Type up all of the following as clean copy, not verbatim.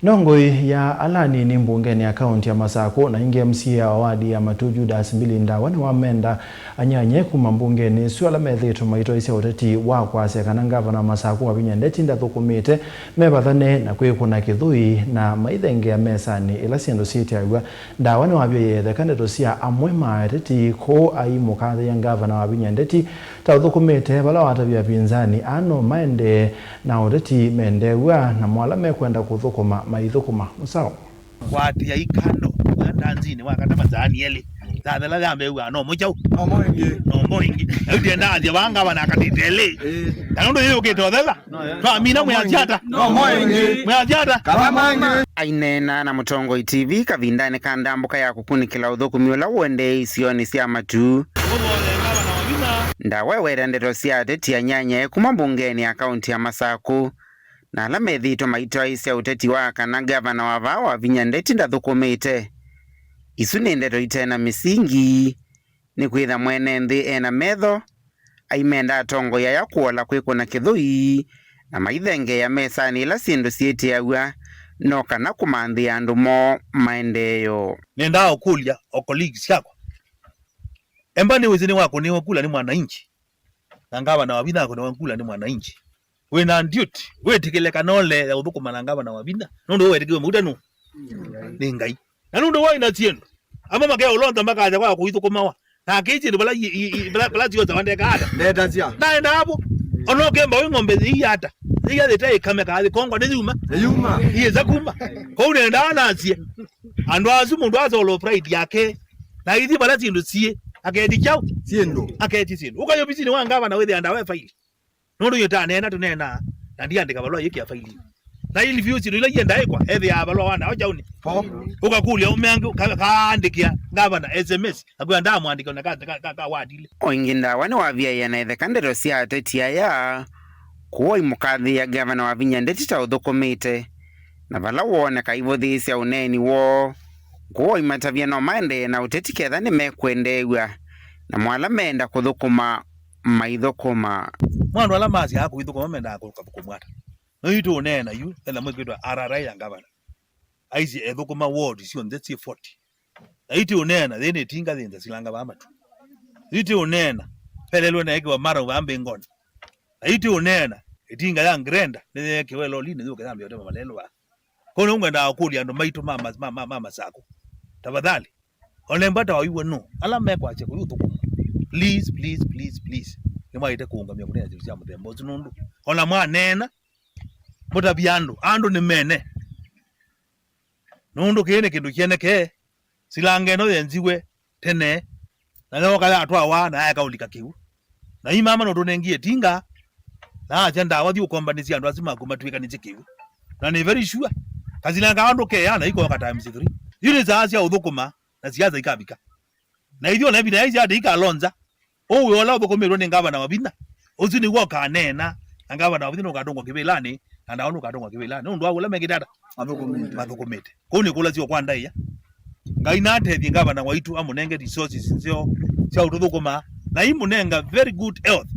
Nongoi ya alani ni mbungeni ya kaunti ya Masako na inge MCA wa wadi ya Matuju Judas Mbilinda wani wamenda anyanye kuma mbungeni swala methito maito isi uteti wa kwase kana gavana Masako Wavinya Ndeti ndathukumite mebathane na kwikuna kithui na maithenge ya mesani ila siendo siti agwa ndawani wabyo yethe kandeto sia amwe maeteti ko aimukathe ya gavana Wavinya Ndeti tathukumite bala watabia pinzani ano maende na uteti mendewa na mwala mekwenda kuthukuma maithukuma musao kwati ya ikando ndanzini wakata mazani yele tathala gambe wa no muchau no moingi udi ndaje banga bana katitele ndo yeye ukitothela twa mina muyajata no moingi muyajata kama ainena na Mutongo TV kavindane kandambuka ya kukunikila uthukumi ula wende isioni sia matu ndawewera ndeto sia ateti anyanye kuma mbungeni ya kaunti ya Masako na ala methito maito isia uteti wa kana gavana wava Wavinya Ndeti ndathukumite isu ni ndeto itena misingi ni kwitha mwene nthi ena metho aimenda atongo ya kuola kwikuna kithui na maithenge ya mesani ila sindu sietiawa no kana kumanthi andu mo maendeyo nenda okulia okoligi siako embani wezini wako ni wakula ni mwananchi na gavana Wavinya ko ni wakula ni mwananchi we na duty we tikeleka nole ya uthukuma na gavana Wavinya nondo we tikiwe mudanu ningai na nondo wa ina tiendo ama makaya ulonda makaja kwa kuithukuma wa na keje bala tiyo zawande kada ndeta sia ndaenda hapo ono kemba we ngombe hii hata hiya leta ikame kazi kongwa nezuma iye zakuma ko unenda anasie andu azu mundu aza olo pride yake na ithi bala tindu sie akedi chao siendo akedi siendo ukayo bisini wa gavana we anda we faili nondo yota nena tunena na ndiandika balwa yiki ya faili na ili views ile yenda ikwa ethi ya balwa wana ojauni ukakulia umengu kaandikia gavana SMS akwenda mwandika na ka wadile oinginda wani wavia yana ethe kandero sia ateti aya kuoi mukathi ya gavana Wavinya Ndeti ta uthukumite na vala wone kaivothi sia uneni wo kuoi matavia no maende na uteti ketha ni mekwendewa na mwala menda kuthukuma maithukuma mwandu ala mazi yako ithukuma menda kuthukuma no yitu unena yu ela mwekitwa RRI ya gavana aizi ethukuma ward sio ndetsi 40 aiti unena thene tinga thinza silanga bamatu iti unena pelelo na yake wa mara bambe ngona aiti unena itinga ya ngrenda ne yake welo line ndio kadhambi yote malelo ba kono ngenda akuli ando maito mama sako tafadhali onembata wayuwe no ala meko ache kuyuthukuma please kama ite kuungamia kunena cia muthemba ucio nundu ona mwanena mutabiandu andu ni mene nundu kene kindu kieneke silange no yenziwe tene na leo kala atwa wa na akaulika kiu na hii mama no tunengie tinga na agenda wathi ukombanisi andu azima kumatwika ni kiu na ni very sure kazilanga andu ke yana iko ka times 3 yule zaasi uthukuma na siaza ikabika na hivyo na evidence ya dika alonza owe wala uthukumirwo ni gavana Wavinya uzi ni gwa kanena na gavana Wavinya ukadongwa kibilani na ndaonu ukadongwa kibilani nundu wala megidada mathukumite kuni kula sio kwa ndaiya ngai na atethi gavana waitu amunenge resources sio ututhukuma na imunenga very good health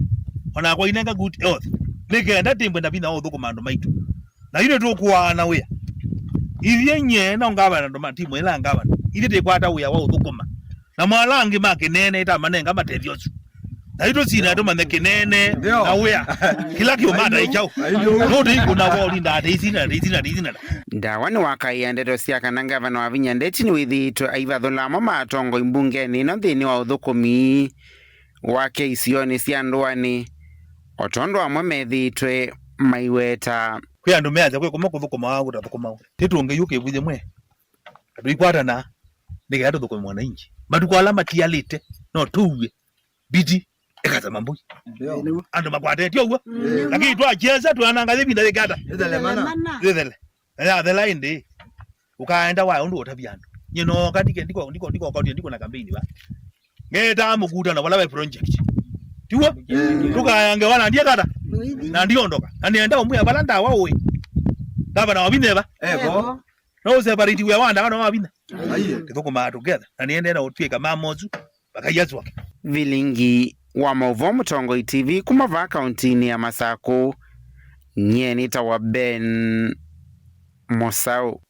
ona kwa inenga good health nikenda timbe na bina uthukuma ndo maitu na ile tukwana wia ithie nye na gavana ndo matimu ila gavana ile tekwata wia wa uthukuma na mwalangi makinene ita manenga matethio su na ito sina ndo manekinene na wia kila kiumada ichao nodo iko na wali nda deizina ndawani wakaiya ndeto sia kana gavana Wavinya Ndeti ni withito aivathulamo matongo imbungeni no thini wa uthukumi wake isioni sia ndwani otondo amwe methitwe maiweta kwi andu meaza kwi kuma kuthukuma wangu tathukuma titunge yuke bwithe mwe andu ikwata na niga tuthukuma mwananchi matuko ala matialite no tuwe bidi ekaza mambui andu makwate tio uwa lakini twacheza twananga thibinda thikata thele ya the line ndi ukaenda wa undu otabiandu nyino katike ndiko na campaign ba ngeta mukuta na wala project tiwa tukayange wana ndiye kata na ndiondoka na nienda umuya balanda wawe gavana Wavinya ba evo no separate we wanda kana Wavinya thukuma together na niende na utwika mamozu bakayazwa vilingi wa Mauvo Mutongo TV kumava kaunti ya Masako nyeni tawa Ben Mosau.